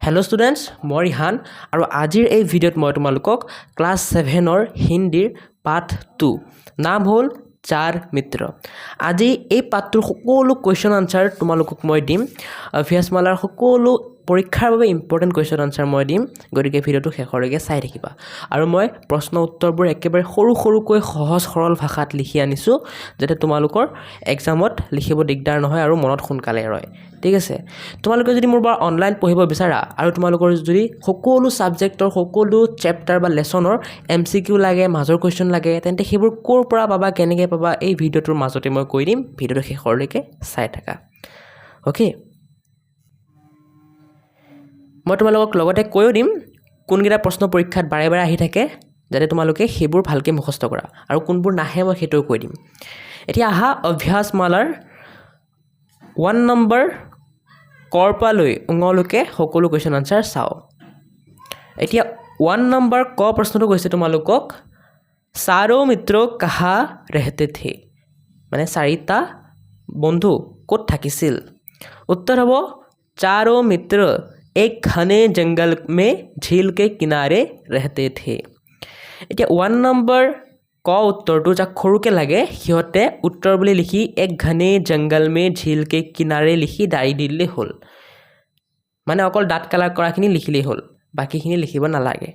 Hello' students মই ৰিহান আৰু আজিৰ এই ভিডিঅ'ত মই তোমালোকক ক্লাছ 7ৰ হিন্দীৰ পাঠ 2 নাম হ'ল চাৰ মিত্ৰ। আজি এই পাঠটোৰ সকলো কুৱেশ্যন আনচাৰ তোমালোকক মই দিম। অভ্যাসমালাৰ সকলো পৰীক্ষাৰ বাবে ইম্পৰ্টেণ্ট কুৱেশ্যন আনচাৰ মই দিম, গতিকে ভিডিঅ'টো শেষলৈকে চাই থাকিবা। আৰু মই প্ৰশ্ন উত্তৰবোৰ একেবাৰে সৰু সৰুকৈ সহজ সৰল ভাষাত লিখি আনিছোঁ, যাতে তোমালোকৰ এক্সামত লিখিব দিগদাৰ নহয় আৰু মনত সোনকালে ৰয়। ঠিক আছে, তোমালোকে যদি মোৰ পৰা অনলাইন পঢ়িব বিচাৰা আৰু তোমালোকৰ যদি সকলো ছাবজেক্টৰ সকলো চেপ্টাৰ বা লেচনৰ MCQ লাগে, মাজৰ কুৱেশ্যন লাগে, তেন্তে সেইবোৰ ক'ৰ পৰা পাবা, কেনেকৈ পাবা, এই ভিডিঅ'টোৰ মাজতে মই কৈ দিম। ভিডিঅ'টো শেষলৈকে চাই থাকা। অ'কে, মই তোমালোকক লগতে কৈও দিম কোনকেইটা প্ৰশ্ন পৰীক্ষাত বাৰে বাৰে আহি থাকে, যাতে তোমালোকে সেইবোৰ ভালকৈ মুখস্থ কৰা, আৰু কোনবোৰ নাহে মই সেইটোও কৈ দিম। এতিয়া আহা অভ্যাসমালাৰ 1 নম্বৰ কৰ পৰা লৈ ঙলৈকে সকলো কুৱেশ্যন আনচাৰ চাওঁ। এতিয়া 1 নম্বৰ ক প্ৰশ্নটো কৈছে তোমালোকক, চাৰো মিত্ৰ কাহা ৰহতে থে, মানে চাৰিটা বন্ধু ক'ত থাকিছিল। উত্তৰ হ'ব চাৰো মিত্ৰ এক ঘনে জংগল মে ঝিল কে কিনাৰে ৰহতে থে। এতিয়া 1 নম্বৰ ক উত্তৰটো যাক সৰুকৈ লাগে সিহঁতে উত্তৰ বুলি লিখি এক ঘনে জংগল মে ঝিল কে কিনাৰে লিখি দাৰি দিলেই হ'ল, মানে অকল দাঁত কালাৰ কৰাখিনি লিখিলেই হ'ল, বাকীখিনি লিখিব নালাগে।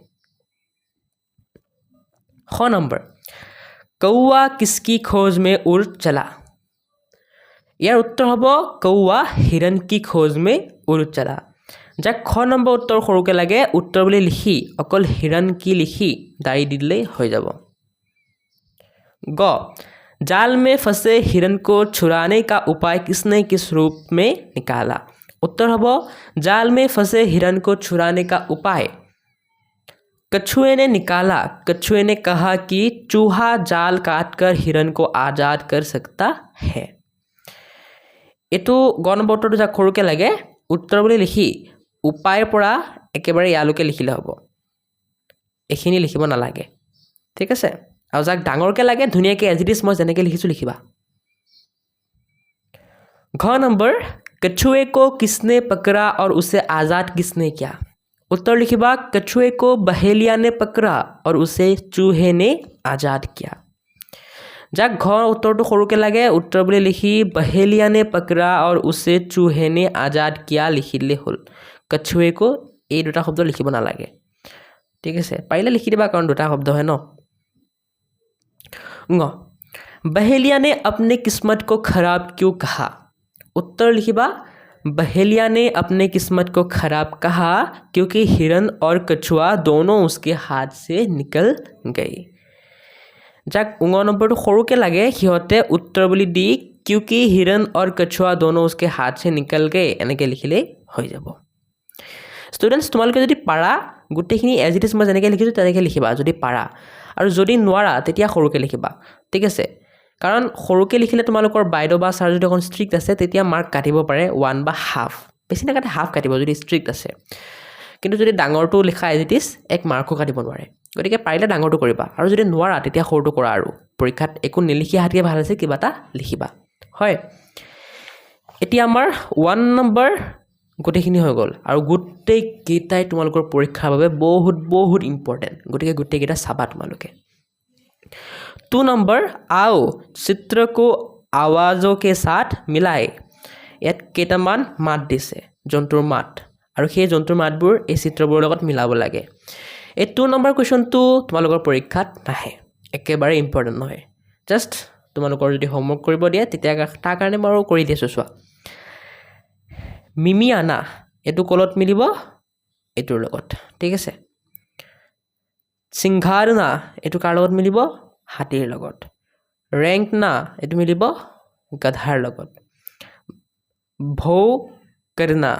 খ নম্বৰ কৌৱা কিসকি খোজ মে উড় চলা। ইয়াৰ উত্তৰ হ'ব কৌৱা হিৰণ কি খোজ মে উড় চলা। যাক খ নম্বৰ উত্তৰ সৰুকৈ লাগে উত্তৰ বুলি লিখি অকল হিৰণ কি লিখি দাৰি দিলেই হৈ যাব। গ जाल में फंसे हिरन को छुड़ाने का उपाय किसने किस रूप में निकाला। उत्तर हो जाल में फंसे हिरन को छुड़ाने का उपाय कछुए ने निकाला। कछुए ने कहा कि चूहा जाल काटकर हिरन को आज़ाद कर सकता है। এইটো গ নম্বৰ উত্তৰটো যাক সৰুকৈ লাগে উত্তৰ বুলি লিখি উপায়ৰ পৰা একেবাৰে ইয়ালৈকে লিখিলে হ'ব, এইখিনি লিখিব নালাগে। ঠিক আছে, আৰু যাক ডাঙৰকৈ লাগে ধুনীয়াকৈ এজ ইট ইজ মই যেনেকৈ লিখিছোঁ লিখিবা। ঘ নম্বৰ कछुए को किसने पकड़ा और उसे आज़ाद किसने किया। उत्तर लिखिबा कछुए को बहेलिया ने पकड़ा और उसे चूहे ने आज़ाद किया। যাক ঘ উত্তৰটো সৰুকৈ লাগে উত্তৰ বুলি লিখি बहेलिया ने पकड़ा और उसे चूहे ने आज़ाद किया লিখিলে হ'ল। कछुए को এই দুটা শব্দ লিখিব নালাগে। ঠিক আছে, পাৰিলে লিখি দিবা কাৰণ দুটা শব্দ হয় ন। ङ बहेलिया ने अपने किस्मत को खराब क्यों कहा। उत्तर लिखिबा बहेलिया ने अपने किस्मत को खराब कहा क्योंकि हिरन और कछुआ दोनों उसके हाथ से निकल गए। যাক ङ নম্বৰটো সৰুকৈ লাগে সিহঁতে উত্তৰ বুলি দি क्योंकि हिरन और कछुआ दोनों उसके हाथ से निकल गए এনেকৈ লিখিলেই হৈ যাব। ষ্টুডেণ্টছ তোমালোকে যদি পাৰা গোটেইখিনি এজ ইট ইজ মই যেনেকৈ লিখিছোঁ তেনেকৈ লিখিবা যদি পাৰা, আৰু যদি নোৱাৰা তেতিয়া সৰুকৈ লিখিবা। ঠিক আছে, কাৰণ সৰুকৈ লিখিলে তোমালোকৰ বাইদেউ বা ছাৰ যদি অকণ ষ্ট্ৰিক্ট আছে তেতিয়া মাৰ্ক কাটিব পাৰে 1 বা হাফ, বেছি নাকাটে হাফ কাটিব যদি ষ্ট্ৰিক্ট আছে। কিন্তু যদি ডাঙৰটো লিখা এজ ইট ইজ 1 মাৰ্কো কাটিব নোৱাৰে, গতিকে পাৰিলে ডাঙৰটো কৰিবা, আৰু যদি নোৱাৰা তেতিয়া সৰুটো কৰা। আৰু পৰীক্ষাত একো নিলিখি হাতকৈ ভাল আছে কিবা এটা লিখিবা। হয়, এতিয়া আমাৰ 1 নম্বৰ গোটেইখিনি হৈ গ'ল, আৰু গোটেইকেইটাই তোমালোকৰ পৰীক্ষাৰ বাবে বহুত বহুত ইম্পৰ্টেণ্ট, গতিকে গোটেইকেইটা চাবা তোমালোকে। 2 নম্বৰ आओ চিত্ৰ কো আৱাজো কে সাথ মিলাই। ইয়াত কেইটামান মাত দিছে, জন্তুৰ মাত, আৰু সেই জন্তুৰ মাতবোৰ এই চিত্ৰবোৰৰ লগত মিলাব লাগে। এই 2 নম্বৰ কুৱেশ্যনটো তোমালোকৰ পৰীক্ষাত নাহে, একেবাৰে ইম্পৰ্টেণ্ট নহয়। জাষ্ট তোমালোকৰ যদি হোমৱৰ্ক কৰিব দিয়ে তেতিয়া তাৰ কাৰণে মই আৰু কৰি দিছোঁ। চোৱা, মিমি আনা এইটো কলত মিলিব এইটোৰ লগত। ঠিক আছে, সিংঘাৰনা এইটো কাৰ লগত মিলিব, হাতীৰ লগত। ৰেংক না এইটো মিলিব গাধাৰ লগত। ভৌ কৰনা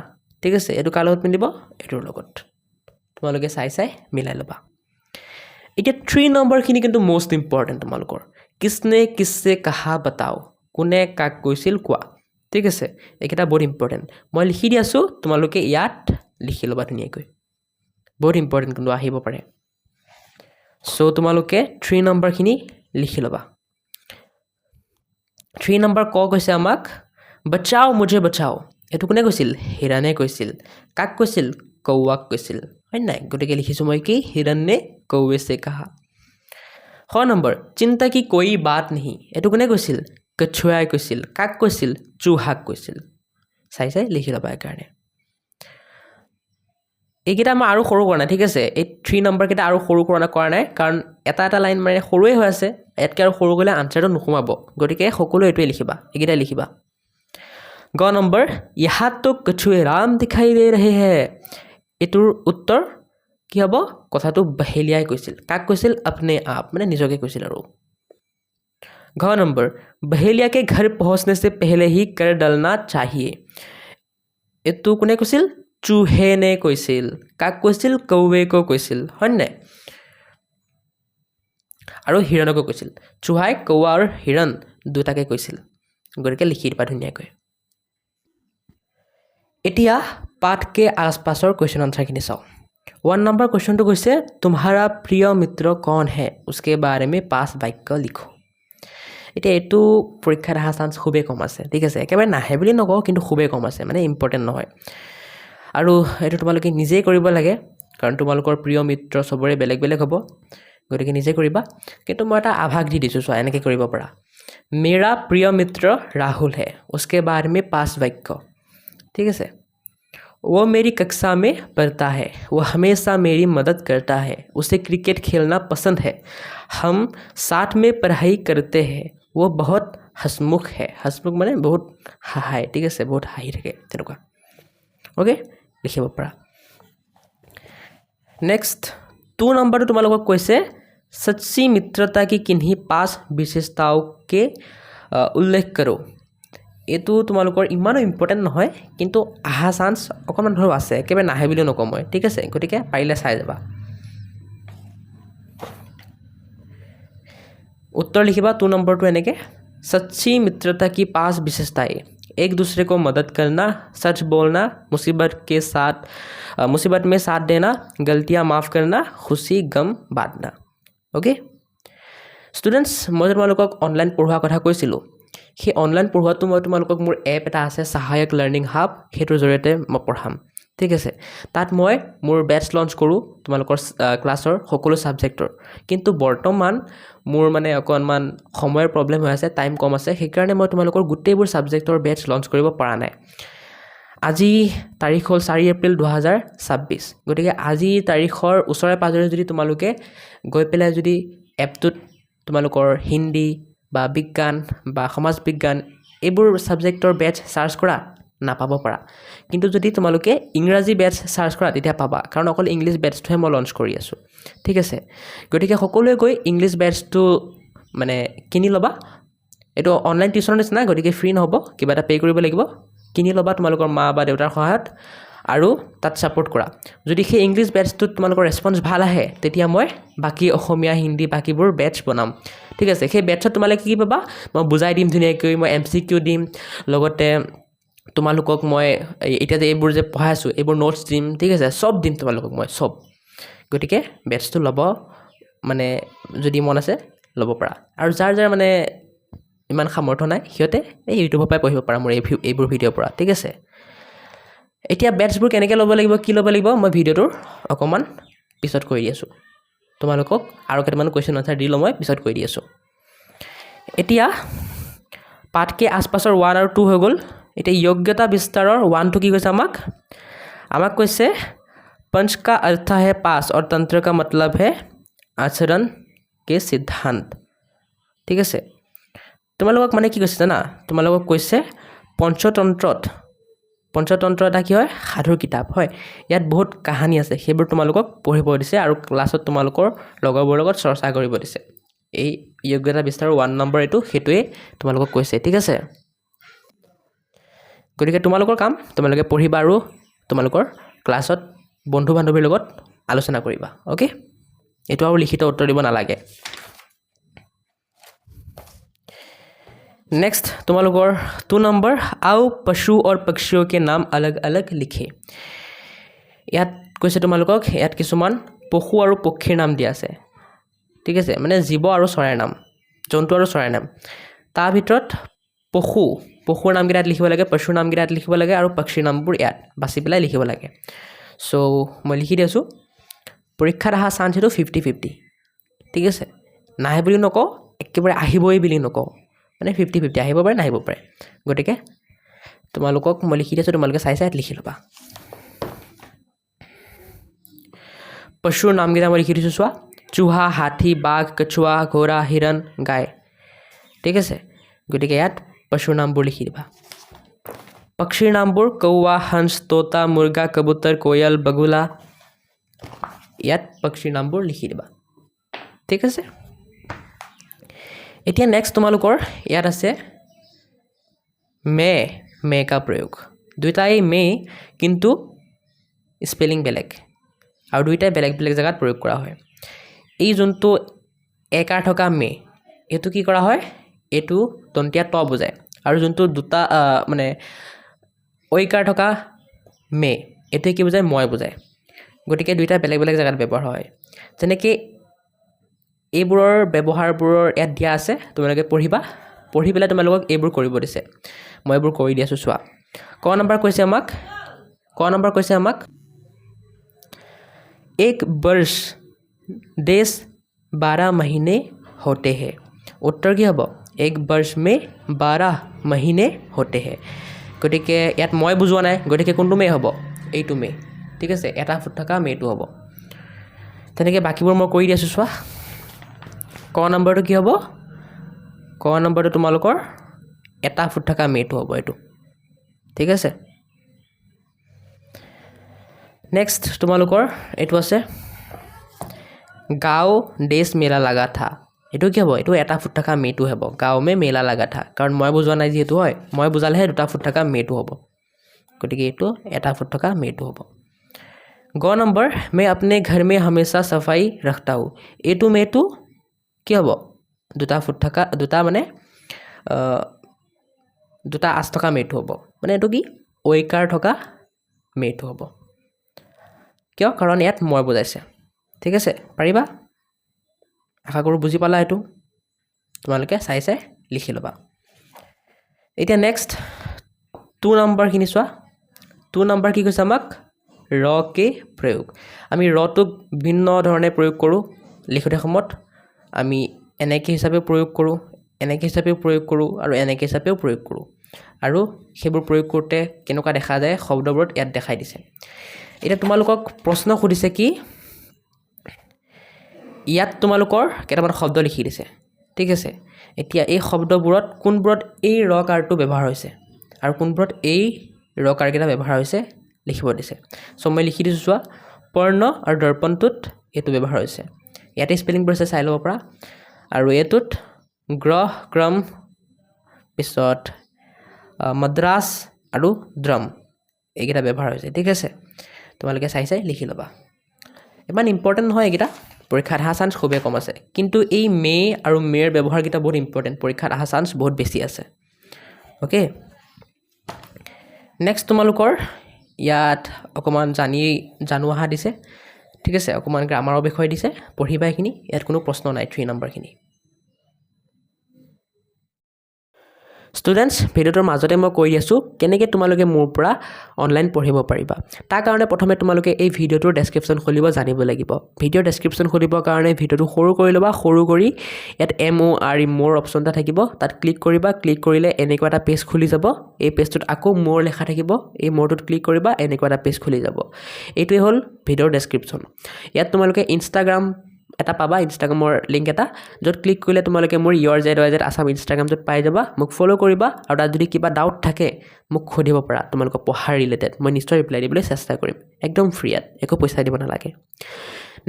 ঠিক আছে এইটো কাৰ লগত মিলিব, এইটোৰ লগত। তোমালোকে চাই চাই মিলাই ল'বা। এতিয়া 3 নম্বৰখিনি কিন্তু মষ্ট ইম্পৰ্টেণ্ট তোমালোকৰ, কিসনে কিসছে কাহা বাতাও, কোনে কাক কৈছিল কোৱা। ঠিক আছে, এইকেইটা বহুত ইম্পৰ্টেণ্ট, মই লিখি দি আছোঁ, তোমালোকে ইয়াত লিখি ল'বা ধুনীয়াকৈ, বহুত ইম্পৰ্টেণ্ট কিন্তু আহিব পাৰে। চ' তোমালোকে 3 নম্বৰখিনি লিখি ল'বা। 3 নম্বৰ ক কৈছে আমাক বচাও মুঝে বচাও, এইটো কোনে কৈছিল, হিৰণে কৈছিল। কাক কৈছিল, कौवाक কৈছিল হয় নাই গতিকে লিখিছো মই কি हिरन ने कौवे से कहा খ নম্বৰ চিন্তা কি कोई बात नहीं এটো কোনে কৈছিল কছুৱাই কৈছিল কাক কৈছিল চুহাক কৈছিল চাই চাই লিখি লবা কাৰণে এইকেইটা মই আৰু সৰু কৰা নাই ঠিক আছে এই 3 নম্বৰ কেইটা আৰু সৰু কৰা নাই কাৰণ এটা এটা লাইন মানে সৰুৱে হৈ আছে এতকে আৰু সৰু গলে আনসাৰটো নুখুমাব গতিকে সকলো এটোৱে লিখিবা এইকেইটা লিখিবা গ নম্বৰ यहाँ तो कछुए राम दिखाई दे रहे हैं এটোৰ উত্তৰ কি হ'ব কথাটো বহেলিয়াই কৈছিল কাক কৈছিল अपने आप মানে নিজকে কৈছিল আৰু ঘ নম্বৰ बहेलिया के घर पहुंचने से पहले ही कर डालना चाहिए এটো কোনে কৈছিল চুহে নে কৈছিল কাক কৈছিল কৌৱেকো কৈছিল হয় নাই আৰু হিৰণকো কৈছিল চুহাই কৌৱা আৰু হিৰণ দুটাকে কৈছিল গতিকে লিখি দিবা ধুনীয়াকৈ এতিয়া पाठ के आसपासर क्वेश्चन आंसर খিনি চাও 1 नंबर क्वेश्चन तो কৈছে तुम्हारा प्रिय मित्र कौन है उसके बारे में 5 বাক্য লিখো এটা এটো পৰীক্ষাৰ আহা চান্স খুবে কম আছে ঠিক আছে একেবাৰে নাহে বুলি নকও কিন্তু খুবে কম আছে মানে ইম্পৰ্টেন্ট নহয় আৰু এটো তোমালোকে নিজেই কৰিব লাগে কাৰণ তোমালোকৰ প্ৰিয় মিত্ৰ সবৰে বেলেগ বেলেগ হ'ব গতিকে নিজে কৰিবা কিন্তু মই এটা আভাস দি দিছো সো এনেকৈ কৰিব পাৰা मेरा प्रिय मित्र राहुल है उसके बारे में 5 বাক্য ठीक है वो मेरी कक्षा में पढ़ता है वो हमेशा मेरी मदद करता है उसे क्रिकेट खेलना पसंद है हम साथ में पढ़ाई करते हैं वो बहुत हंसमुख है हंसमुख माने बहुत हाय ठीक है बहुत हाई থাকে তেনেকুৱা ओके লিখিব পাৰা नेक्स्ट 2 नंबर তোমালোকক কৈছে सच्ची मित्रता की किन्हीं 5 विशेषताओं के उल्लेख करो এটো তোমালোকৰ ইমানো ইম্পৰ্টেন্ট নহয় কিন্তু আহা চান্স অকমান ধৰ আছে একেবাৰে নাহে বুলি নকম মই ঠিক আছে গতিকে পাৰিলে চাই যাবা उत्तर लिखिबा 2 नंबर तो এনেকে सच्ची मित्रता की 5 विशेषताएं एक दूसरे को मदद करना सच बोलना मुसीबत में साथ देना गलतियां माफ करना खुशी गम बांटना ओके स्टूडेंट्स মই তোমালোকক অনলাইন পঢ়োৱা কথা কৈছিলো সেই অনলাইন পঢ়োৱাটো মই তোমালোকক মোৰ এপ এটা আছে সহায়ক লাৰ্নিং হাব হেটোৰ জৰিয়তে মই পঢ়াম ঠিক আছে তাত মই মোৰ বেচ লঞ্চ কৰো তোমালোকৰ ক্লাছৰ সকলো সাবজেক্টৰ কিন্তু বৰ্তমান মোৰ মানে অকনমান সময়ৰ প্ৰবলেম হৈ আছে টাইম কম আছে সেই কাৰণে মই তোমালোকৰ গুটেইবোৰ সাবজেক্টৰ বেচ লঞ্চ কৰিব পৰা নাই আজি তাৰিখ হ'ল 4 এপ্ৰিল 2026 গতিকে আজি তাৰিখৰ ওচৰে পাজৰে যদি তোমালোকে গৈ পেলাই যদি এপটোত তোমালোকৰ হিন্দী বা বিজ্ঞান বা সমাজ বিজ্ঞান এইবোৰ সাবজেক্টৰ বেচ সাৰ্চ কৰা নাপাব পাৰা কিন্তু যদি তোমালোকে ইংৰাজী বেচ সাৰ্চ কৰা তেতিয়া পাবা কাৰণ অকল ইংলিশ বেচটোহে মই লঞ্চ কৰি আছো ঠিক আছে গতিকে সকলোৱে গৈ ইংলিশ বেচটো মানে কিনি লবা এটো অনলাইন টিউচনৰ নিচিনা গতিকে ফ্ৰী নহব কিবা এটা পে কৰিব লাগিব কিনি লবা তোমালোকৰ মা বা দেউতাৰ সহায়ত আৰু তাত সাপোৰ্ট কৰা যদি সেই ইংলিশ বেচটো তোমালোকৰ ৰেসপন্স ভাল আহে তেতিয়া মই বাকি অসমীয়া হিন্দী বাকিবোৰ বেচ বনাম ঠিক আছে সেই বেচত তোমালোকে কি পাবা মই বুজাই দিম ধুনীয়াকৈ মই এমসিকিউ দিম লগতে তোমালোকক মই এতিয়া যে এইবোৰ যে পঢ়াইছো এইবোৰ নোটস দিম ঠিক আছে সব দিম তোমালোকক মই সব গতিকে বেচটো লব মানে যদি মন আছে লব পাৰা আৰু যাৰ যাৰ মানে ইমান সামৰ্থ নাই হিয়তে এই ইউটিউবৰ পৰাই পঢ়িব পাৰা মোৰ এইবোৰ ভিডিঅ পৰা ঠিক আছে এতিয়া বেচবোৰ কেনেকৈ লব লাগিব কি লব লাগিব মই ভিডিঅটোৰ অকমান পিছত কৈ দি আছো তোমালোকক আৰু কেইটামান কোৱেশ্চন আনসাৰ দি লম মই পিছত কৈ দি আছো এতিয়া পাঠ के आसपासर 1 और 2 হৈ গল এতিয়া योग्यता विस्ताৰৰ 1 to কি কৈছে আমাক কৈছে पंच का अर्थ है पास और तंत्र का मतलब है आचरण के सिद्धांत ঠিক আছে তোমালোকক মানে কি কৈছে জানা তোমালোকক কৈছে পঞ্চতন্ত্ৰ এটা কি হয় সাধুৰ কিতাপ হয় ইয়াত বহুত কাহিনী আছে সেইবোৰ তোমালোকক পঢ়িব দিছে আৰু ক্লাছত তোমালোকৰ লগৰবোৰ লগত চৰ্চা কৰিব দিছে এই যোগ্যতা বিস্তাৰৰ 1 নম্বৰ এটো হেতুৱে তোমালোকক কৈছে ঠিক আছে গতিকে তোমালোকৰ কাম তোমালোকে পঢ়িবা আৰু তোমালোকৰ ক্লাছত বন্ধু বান্ধৱীৰ লগত আলোচনা কৰিবা ওকে এটো আৰু লিখিত উত্তৰ দিব নালাগে नेक्स्ट तुम्हालोगर 2 नंबर आओ पशु और पक्षियों के नाम अलग अलग लिखे यात কৈছে তোমালোকক ইয়াত কিছুমান পশু আৰু পক্ষীৰ নাম দিয়া আছে ঠিক আছে মানে জীৱ আৰু চৰাইৰ নাম জন্তু আৰু চৰাইৰ নাম তাৰ ভিতৰত পশুৰ নাম গিৰাত লিখিব লাগে পশুৰ নাম গিৰাত লিখিব লাগে আৰু পক্ষীৰ নামবোৰ ইয়াত বাছি পেলাই লিখিব লাগে সো মই লিখি দিছোঁ পৰীক্ষাত অহা চান্স সেইটো 50-50 ঠিক আছে নাহে বুলি নকওঁ একেবাৰে আহিবই বুলি নকওঁ মানে 50-50 আহিব পাৰে নাহিব পাৰে গতিকে তোমালোকক মই লিখি দিছোঁ তোমালোকে চাই চাই লিখি ল'বা পশুৰ নামকেইটা মই লিখি দিছোঁ চোৱা চুহা হাতী বাঘ কছুৱা ঘোঁৰা হিৰণ গাই ঠিক আছে গতিকে ইয়াত পশুৰ নামবোৰ লিখি দিবা পক্ষীৰ নামবোৰ কৌৱা হংস তোতা মুৰ্গা কবুতৰ কোয়ল বগুলা ইয়াত পক্ষীৰ নামবোৰ লিখি দিবা ঠিক আছে এতিয়া নেক্সট তোমালোকৰ ইয়াত আছে মে কা প্ৰয়োগ দুইটাই মে কিন্তু স্পেলিং বেলেগ আৰু দুইটাই বেলেগ বেলেগ জেগাত প্ৰয়োগ কৰা হয় এই যোনটো একাৰ থকা মে এইটো কি কৰা হয় এইটো দন্তীয়া ত বুজায় আৰু যোনটো দুটা মানে ঐকাৰ থকা মে এইটোৱে কি বুজায় মই বুজায় গতিকে দুইটা বেলেগ বেলেগ জেগাত ব্যৱহাৰ হয় যেনেকৈ এইবোৰৰ ব্যৱহাৰবোৰৰ ইয়াত দিয়া আছে তোমালোকে পঢ়ি পেলাই তোমালোকক এইবোৰ কৰিব দিছে মই এইবোৰ কৰি দি আছোঁ চোৱা ক নম্বৰ কৈছে আমাক एक वर्ष 12 महीने होते हैं उत्तर কি হ'ব एक वर्ष में 12 महीने होते हैं গতিকে ইয়াত মই বুজোৱা নাই গতিকে কোনটো মে হ'ব এইটো মে ঠিক আছে এটা ফুট থকা মেটো হ'ব তেনেকৈ বাকীবোৰ মই কৰি দি আছোঁ চোৱা ক নম্বৰটো কি হ'ব ক নম্বৰটো তোমালোকৰ এটা ফুট থকা মেটো হ'ব এইটো ঠিক আছে নেক্সট তোমালোকৰ এইটো আছে গাঁও দেশ মেলা লাগা থা এইটো কি হ'ব এইটো এটা ফুট থকা মেটো হ'ব গাঁও মে মেলা লাগা থা কাৰণ মই বুজোৱা নাই যিহেতু হয় মই বুজালেহে দুটা ফুট থকা মেটো হ'ব গতিকে এইটো এটা ফুট থকা মেটো হ'ব গ নম্বৰ मैं अपने घर में हमेशा सफाई रखता हूँ এইটো মেটো কি হ'ব দুটা ফুট থকা দুটা মানে দুটা আঁচ থকা মেটো হ'ব মানে এইটো কি ঐকাৰ থকা মেটো হ'ব কিয় কাৰণ ইয়াত মই বুজাইছে ঠিক আছে পাৰিবা আশা কৰোঁ বুজি পালা এইটো তোমালোকে চাই চাই লিখি ল'বা এতিয়া নেক্সট 2 নম্বৰখিনি চোৱা 2 নম্বৰ কি কৈছে আমাক ৰ কে প্ৰয়োগ আমি ৰটোক ভিন্ন ধৰণে প্ৰয়োগ কৰোঁ লিখোতে সময়ত আমি এনেকৈ হিচাপে প্ৰয়োগ কৰোঁ এনেকৈ হিচাপেও প্ৰয়োগ কৰোঁ আৰু এনেকৈ হিচাপেও প্ৰয়োগ কৰোঁ আৰু সেইবোৰ প্ৰয়োগ কৰোঁতে কেনেকুৱা দেখা যায় শব্দবোৰত ইয়াত দেখাই দিছে এতিয়া তোমালোকক প্ৰশ্ন সুধিছে কি ইয়াত তোমালোকৰ কেইটামান শব্দ লিখি দিছে ঠিক আছে এতিয়া এই শব্দবোৰত কোনবোৰত এই ৰ কাৰটো ব্যৱহাৰ হৈছে আৰু কোনবোৰত এই ৰ কাৰকেইটা ব্যৱহাৰ হৈছে লিখিব দিছে চ' মই লিখি দিছোঁ চোৱা পৰ্ণ আৰু দৰ্পণটোত এইটো ব্যৱহাৰ হৈছে ইয়াতে স্পেলিংবোৰ আছে চাই ল'ব পৰা আৰু এইটোত গ্ৰহ ক্ৰম পিছত মাদ্ৰাছ আৰু ড্ৰাম এইকেইটা ব্যৱহাৰ হৈছে ঠিক আছে তোমালোকে চাই চাই লিখি ল'বা ইমান ইম্পৰ্টেণ্ট নহয় এইকেইটা পৰীক্ষাত অহা চান্স খুবেই কম আছে কিন্তু এই মে আৰু মেৰ ব্যৱহাৰকেইটা বহুত ইম্পৰ্টেণ্ট পৰীক্ষাত অহা চান্স বহুত বেছি আছে অ'কে নেক্সট তোমালোকৰ ইয়াত অকণমান জানো অহা দিছে ঠিক আছে অকণমান গ্ৰামাৰৰ বিষয়ে দিছে পঢ়িবা এইখিনি ইয়াত কোনো প্ৰশ্ন নাই 3 নম্বৰখিনি ষ্টুডেণ্টছ ভিডিঅ'টোৰ মাজতে মই কৈ আছোঁ কেনেকৈ তোমালোকে মোৰ পৰা অনলাইন পঢ়িব পাৰিবা তাৰ কাৰণে প্ৰথমে তোমালোকে এই ভিডিঅ'টোৰ ডেছক্ৰিপশ্যন খুলিব জানিব লাগিব ভিডিঅ'ৰ ডেছক্ৰিপশ্যন খুলিবৰ কাৰণে ভিডিঅ'টো সৰু কৰি ল'বা সৰু কৰি ইয়াত MORE মোৰ অপশ্যন এটা থাকিব তাত ক্লিক কৰিবা ক্লিক কৰিলে এনেকুৱা এটা পেজ খুলি যাব এই পেজটোত আকৌ মোৰ লেখা থাকিব এই মোৰটোত ক্লিক কৰিবা এনেকুৱা এটা পেজ খুলি যাব এইটোৱে হ'ল ভিডিঅ'ৰ ডেছক্ৰিপশ্যন ইয়াত তোমালোকে ইনষ্টাগ্ৰাম এটা পাবা ইনষ্টাগ্ৰামৰ লিংক এটা য'ত ক্লিক কৰিলে তোমালোকে মোৰ YourZYZ আছাম ইনষ্টাগ্ৰামটোত পাই যাবা মোক ফ'ল' কৰিবা আৰু তাত যদি কিবা ডাউট থাকে মোক সুধিব পাৰা তোমালোকৰ পঢ়াৰ ৰিলেটেড মই নিশ্চয় ৰিপ্লাই দিবলৈ চেষ্টা কৰিম একদম ফ্ৰী ইয়াত একো পইচা দিব নালাগে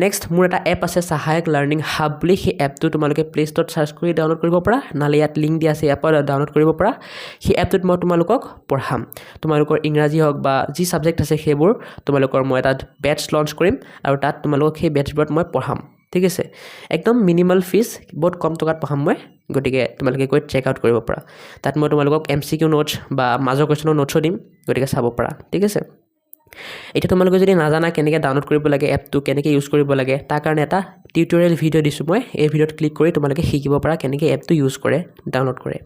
নেক্সট মোৰ এটা এপ আছে সহায়ক লাৰ্ণিং হাব বুলি সেই এপটো তোমালোকে প্লে ষ্ট'ৰত চাৰ্চ কৰি ডাউনলোড কৰিব পাৰা নহ'লে ইয়াত লিংক দিয়া আছে এপত ডাউনলোড কৰিব পাৰা সেই এপটোত মই তোমালোকক পঢ়াম তোমালোকৰ ইংৰাজী হওক বা যি ছাবজেক্ট আছে সেইবোৰ তোমালোকৰ মই এটা বেটছ লঞ্চ কৰিম আৰু তাত তোমালোকক সেই বেটছবোৰত মই পঢ়াম ঠিক আছে একদম মিনিমাল ফিজ বহুত কম টকাত পঢ়াম মই গতিকে তোমালোকে গৈ চেক আউট কৰিব পাৰা তাত মই তোমালোকক MCQ নোটছ বা মাজৰ কুৱেশ্যনৰ নোটছো দিম গতিকে চাব পাৰা ঠিক আছে এতিয়া তোমালোকে যদি নাজানা কেনেকৈ ডাউনলোড কৰিব লাগে এপটো কেনেকৈ ইউজ কৰিব লাগে তাৰ কাৰণে এটা টিউটৰিয়েল ভিডিঅ' দিছোঁ মই এই ভিডিঅ'ত ক্লিক কৰি তোমালোকে শিকিব পাৰা কেনেকৈ এপটো ইউজ কৰে ডাউনলোড কৰে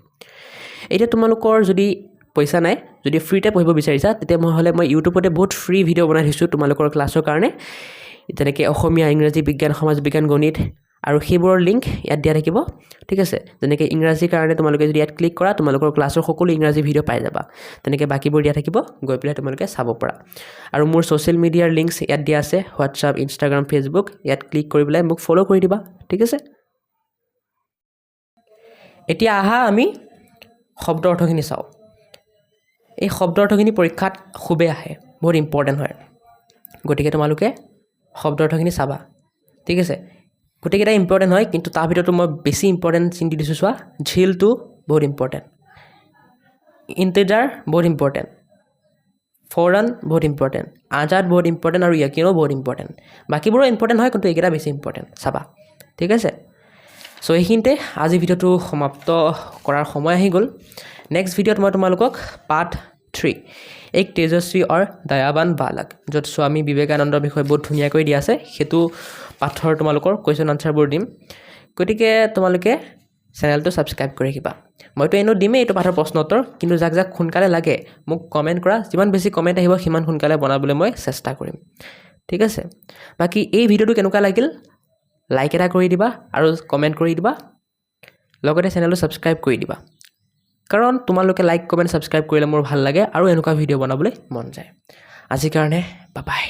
এতিয়া তোমালোকৰ যদি পইচা নাই যদি ফ্ৰীতে পঢ়িব বিচাৰিছা তেতিয়া মই ইউটিউবতে বহুত ফ্ৰী ভিডিঅ' বনাই দিছোঁ তোমালোকৰ ক্লাছৰ কাৰণে যেনেকৈ অসমীয়া ইংৰাজী বিজ্ঞান সমাজ বিজ্ঞান গণিত আৰু সেইবোৰৰ লিংক ইয়াত দিয়া থাকিব ঠিক আছে যেনেকৈ ইংৰাজীৰ কাৰণে তোমালোকে যদি ইয়াত ক্লিক কৰা তোমালোকৰ ক্লাছৰ সকলো ইংৰাজী ভিডিঅ' পাই যাবা তেনেকৈ বাকীবোৰ দিয়া থাকিব গৈ পেলাই তোমালোকে চাব পাৰা আৰু মোৰ ছ'চিয়েল মিডিয়াৰ লিংকছ ইয়াত দিয়া আছে হোৱাটছআপ ইনষ্টাগ্ৰাম ফেচবুক ইয়াত ক্লিক কৰি পেলাই মোক ফ'ল' কৰি দিবা ঠিক আছে এতিয়া আহা আমি শব্দ অৰ্থখিনি চাওঁ এই শব্দ অৰ্থখিনি পৰীক্ষাত খুবেই আহে বহুত ইম্পৰ্টেণ্ট হয় গতিকে তোমালোকে শব্দ অৰ্থখিনি চাবা ঠিক আছে গোটেইকেইটা ইম্পৰ্টেণ্ট হয় কিন্তু তাৰ ভিতৰতো মই বেছি ইম্পৰ্টেণ্ট চিন্তি দিছোঁ চোৱা ঝিলটো বহুত ইম্পৰ্টেণ্ট ইণ্টিজাৰ বহুত ইম্পৰ্টেণ্ট ফৌৰণ বহুত ইম্পৰ্টেণ্ট আজাদ বহুত ইম্পৰ্টেণ্ট আৰু য়াকিনো বহুত ইম্পৰ্টেণ্ট বাকীবোৰো ইম্পৰ্টেণ্ট হয় কিন্তু এইকেইটা বেছি ইম্পৰ্টেণ্ট চাবা ঠিক আছে চ' এইখিনিতে আজি ভিডিঅ'টো সমাপ্ত কৰাৰ সময় আহি গ'ল নেক্সট ভিডিঅ'ত মই তোমালোকক পাৰ্ট 3 এক তেজস্বী আৰু দয়াবান বালক য'ত স্বামী বিবেকানন্দৰ বিষয়ে বহুত ধুনীয়াকৈ দিয়া আছে সেইটো পাঠৰ তোমালোকৰ কুৱেশ্যন আনচাৰবোৰ দিম গতিকে তোমালোকে চেনেলটো ছাবস্ক্ৰাইব কৰি ৰাখিবা মইতো এনেও দিমেই এইটো পাঠৰ প্ৰশ্ন উত্তৰ কিন্তু যাক যাক সোনকালে লাগে মোক কমেণ্ট কৰা যিমান বেছি কমেণ্ট আহিব সিমান সোনকালে বনাবলৈ মই চেষ্টা কৰিম ঠিক আছে বাকী এই ভিডিঅ'টো কেনেকুৱা লাগিল লাইক এটা কৰি দিবা আৰু কমেণ্ট কৰি দিবা লগতে চেনেলটো ছাবস্ক্ৰাইব কৰি দিবা কাৰণ তোমালোকে লাইক কমেণ্ট ছাবস্ক্ৰাইব কৰিলে মোৰ ভাল লাগে আৰু এনেকুৱা ভিডিঅ' বনাবলৈ মন যায় আজিৰ কাৰণে বাই বাই